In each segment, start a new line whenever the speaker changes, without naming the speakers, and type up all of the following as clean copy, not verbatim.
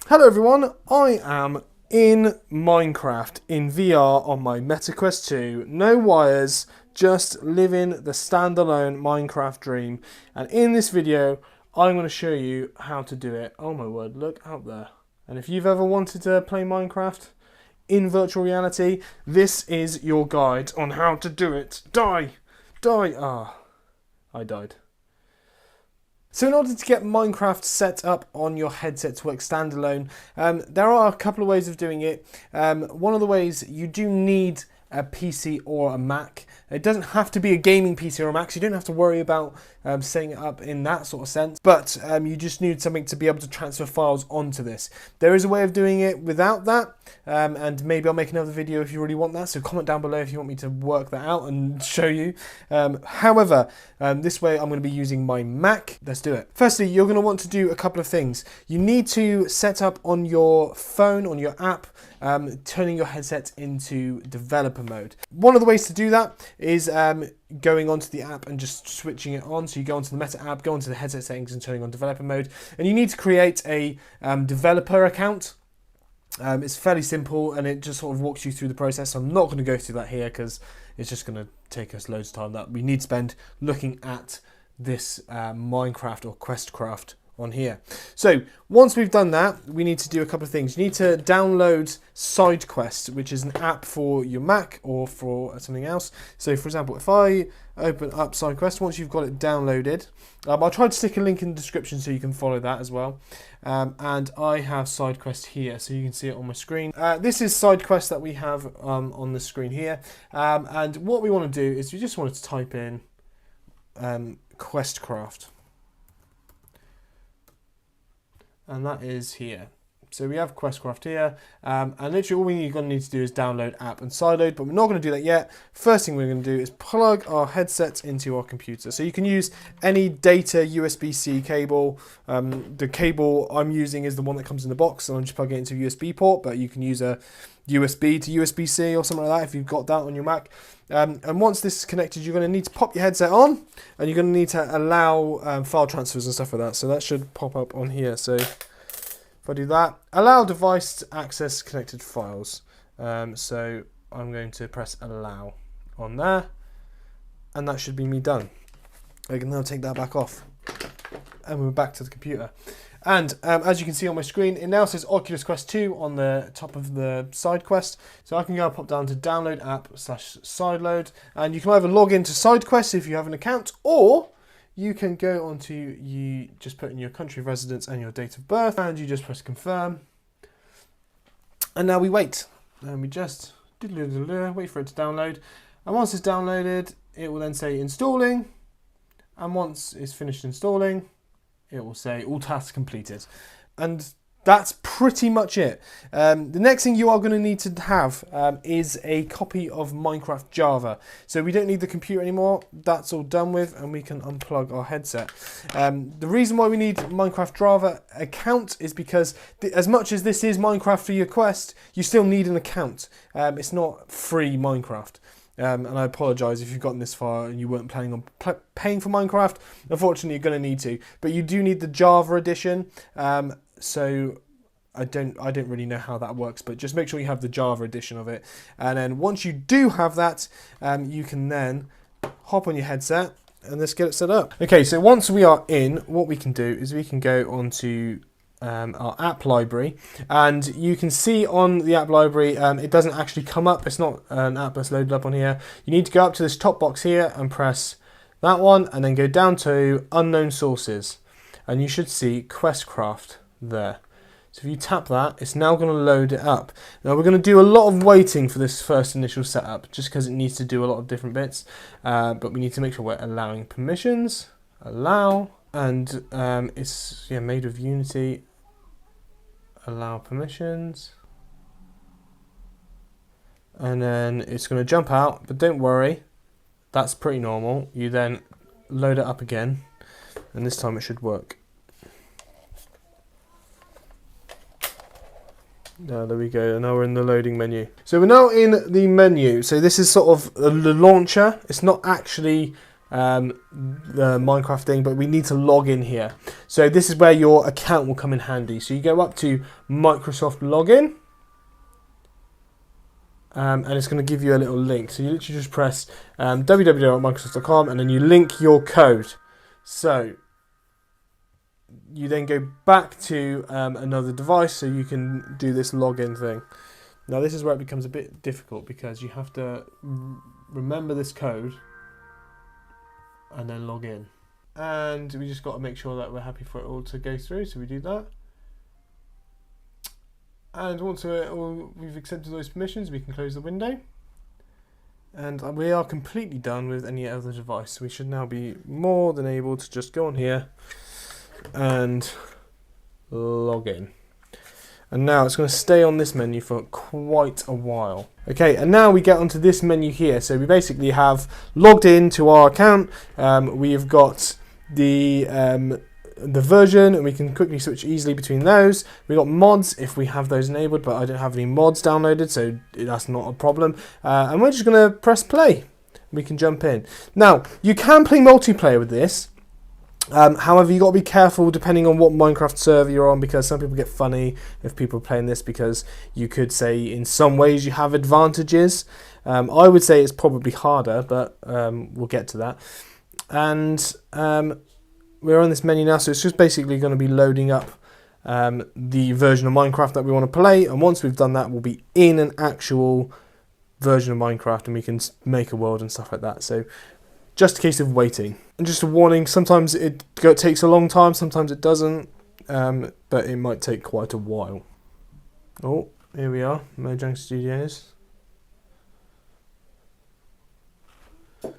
Hello everyone, I am in Minecraft in VR on my Meta Quest 2. No wires, just living the standalone Minecraft dream. And in this video, I'm going to show you how to do it. Oh my word, look out there. And if you've ever wanted to play Minecraft in virtual reality, this is your guide on how to do it. Die! I died. So in order to get Minecraft set up on your headset to work standalone, there are a couple of ways of doing it. One of the ways, you do need a PC or a Mac. It doesn't have to be a gaming PC or a Mac, so you don't have to worry about setting it up in that sort of sense, but you just need something to be able to transfer files onto this. There is a way of doing it without that, and maybe I'll make another video if you really want that, so comment down below if you want me to work that out and show you. However, this way I'm going to be using my Mac. Let's do it. Firstly, you're going to want to do a couple of things. You need to set up on your phone, on your app, turning your headset into developer mode. One of the ways to do that is going onto the app and just switching it on. So you go onto the Meta app, go onto the headset settings and turning on developer mode. And you need to create a developer account. It's fairly simple and it just sort of walks you through the process. I'm not going to go through that here because it's just going to take us loads of time that we need to spend looking at this Minecraft or Questcraft on here. So once we've done that, we need to do a couple of things. You need to download SideQuest, which is an app for your Mac or for something else. So for example, if I open up SideQuest, once you've got it downloaded, I'll try to stick a link in the description so you can follow that as well. And I have SideQuest here, so you can see it on my screen. This is SideQuest that we have on the screen here. And what we want to do is we just want to type in Questcraft. And that is here. So we have Questcraft here, and literally all we're going to need to do is download app and sideload, but we're not going to do that yet. First thing we're going to do is plug our headset into our computer. So you can use any data USB-C cable. The cable I'm using is the one that comes in the box, and I'm just plugging it into a USB port, but you can use a USB to USB-C or something like that if you've got that on your Mac. And once this is connected, you're going to need to pop your headset on, and you're going to need to allow file transfers and stuff like that. So that should pop up on here. So if I do that, allow device to access connected files. So I'm going to press allow on there, and that should be me done. I can now take that back off, and we're back to the computer. And as you can see on my screen, it now says Oculus Quest 2 on the top of the SideQuest. So I can go pop down to download app / sideload. And you can either log into SideQuest if you have an account, or you can go onto, you just put in your country of residence and your date of birth, and you just press confirm. And now we wait. And we just wait for it to download. And once it's downloaded, it will then say installing. And once it's finished installing, it will say all tasks completed. And that's pretty much it. The next thing you are going to need to have is a copy of Minecraft Java. So we don't need the computer anymore. That's all done with, and we can unplug our headset. The reason why we need Minecraft Java account is because as much as this is Minecraft for your Quest, you still need an account. It's not free Minecraft. And I apologise if you've gotten this far and you weren't planning on paying for Minecraft. Unfortunately, you're going to need to, but you do need the Java edition. So I don't really know how that works, but just make sure you have the Java edition of it. And then once you do have that, you can then hop on your headset and let's get it set up. Okay, so once we are in, what we can do is we can go onto our app library, and you can see on the app library it doesn't actually come up. It's not an app that's loaded up on here. You need to go up to this top box here and press that one, and then go down to unknown sources, and you should see Questcraft there. So if you tap that, it's now going to load it up. Now we're going to do a lot of waiting for this first initial setup, just because it needs to do a lot of different bits, but we need to make sure we're allowing permissions, allow, and it's made of Unity. Allow permissions, and then it's going to jump out, but don't worry, that's pretty normal. You then load it up again, and this time it should work. There we go, now we're in the loading menu. So we're now in the menu. So this is sort of the launcher. It's not actually the Minecraft thing, but we need to log in here. So this is where your account will come in handy. So you go up to Microsoft Login, and it's going to give you a little link. So you literally just press www.microsoft.com and then you link your code. So you then go back to another device so you can do this login thing. Now this is where it becomes a bit difficult because you have to remember this code and then log in. And we just got to make sure that we're happy for it all to go through, so we do that. And once we've accepted those permissions, we can close the window. And we are completely done with any other device. We should now be more than able to just go on here and log in. And now it's going to stay on this menu for quite a while. Okay, and now we get onto this menu here. So we basically have logged into our account. We've got the version, and we can quickly switch easily between those. We've got mods if we have those enabled, but I don't have any mods downloaded, so that's not a problem. And we're just going to press play. We can jump in. Now, you can play multiplayer with this. However, you've got to be careful depending on what Minecraft server you're on, because some people get funny if people are playing this, because you could say in some ways you have advantages. I would say it's probably harder, but we'll get to that. And we're on this menu now, so it's just basically going to be loading up the version of Minecraft that we want to play, and once we've done that, we'll be in an actual version of Minecraft and we can make a world and stuff like that. So just a case of waiting. And just a warning, sometimes it takes a long time, sometimes it doesn't, but it might take quite a while. Oh, here we are, Mojang Studios. Okay.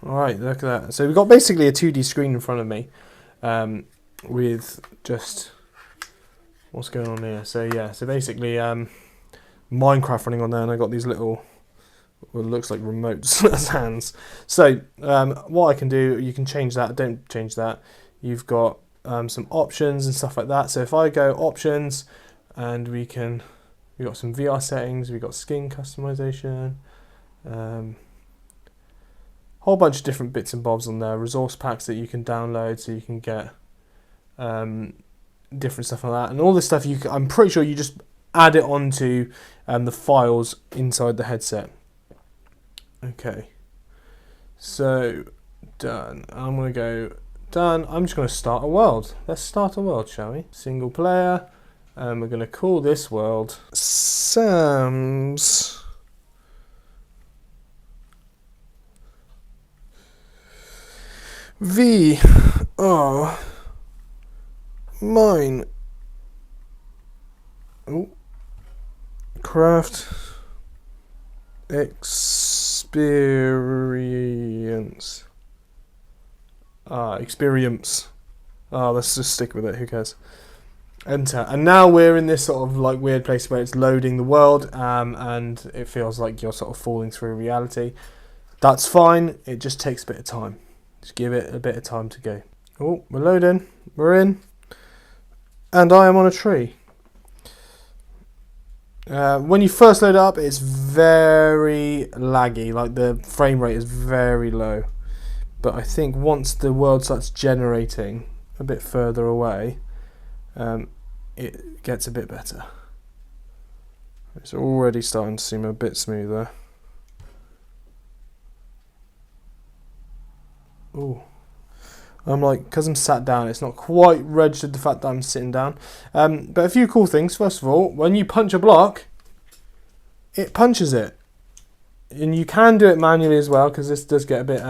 Alright, look at that. So we've got basically a 2D screen in front of me, with just what's going on here. So yeah, so basically Minecraft running on there, and I got these little, well, it looks like remotes as hands. So what I can do, you can change that. Don't change that. You've got some options and stuff like that. So if I go options, and we got some VR settings, we got skin customization, whole bunch of different bits and bobs on there. Resource packs that you can download, so you can get different stuff like that, and all this stuff I'm pretty sure you just add it onto the files inside the headset. Okay, so done. I'm going to go done. I'm just going to start a world. Let's start a world, shall we? Single player, and we're going to call this world Sam's VR Mine. Oh, craft experience. Experience. Let's just stick with it. Who cares? Enter. And now we're in this sort of like weird place where it's loading the world, and it feels like you're sort of falling through reality. That's fine. It just takes a bit of time. Just give it a bit of time to go. Oh, we're loading. We're in. And I am on a tree. When you first load it up, it's very laggy. Like the frame rate is very low. But I think once the world starts generating a bit further away, it gets a bit better. It's already starting to seem a bit smoother. Ooh. I'm like, because I'm sat down, it's not quite registered the fact that I'm sitting down. But a few cool things. First of all, when you punch a block, it punches it. And you can do it manually as well, because this does get a bit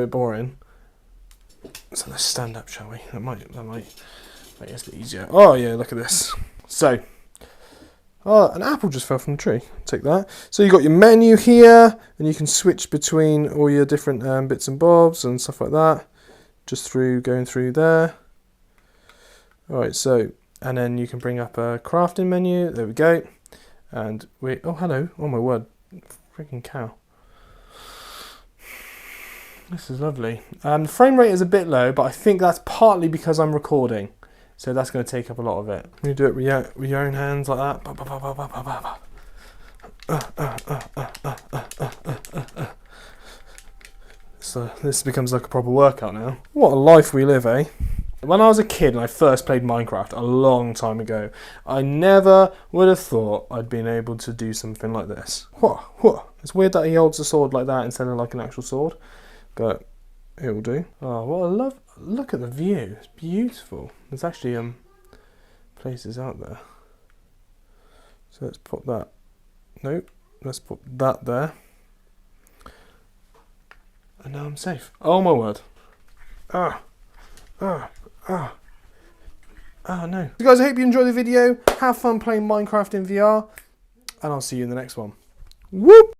boring. So let's stand up, shall we? That might make it a bit easier. Oh yeah, look at this. So, an apple just fell from the tree. Take that. So you've got your menu here, and you can switch between all your different bits and bobs and stuff like that, just going through there. Alright, so, and then you can bring up a crafting menu. There we go. And oh hello, oh my word, freaking cow. This is lovely. The frame rate is a bit low, but I think that's partly because I'm recording. So that's going to take up a lot of it. You do it with your own hands like that. So this becomes like a proper workout now. What a life we live, eh? When I was a kid and I first played Minecraft a long time ago, I never would have thought I'd been able to do something like this. Whoa. It's weird that he holds a sword like that instead of like an actual sword, but it will do. Oh, what a love! Look at the view. It's beautiful. There's actually places out there. So let's put that. Nope. Let's put that there. And now I'm safe. Oh my word. Oh no. So guys, I hope you enjoyed the video. Have fun playing Minecraft in VR. And I'll see you in the next one. Whoop!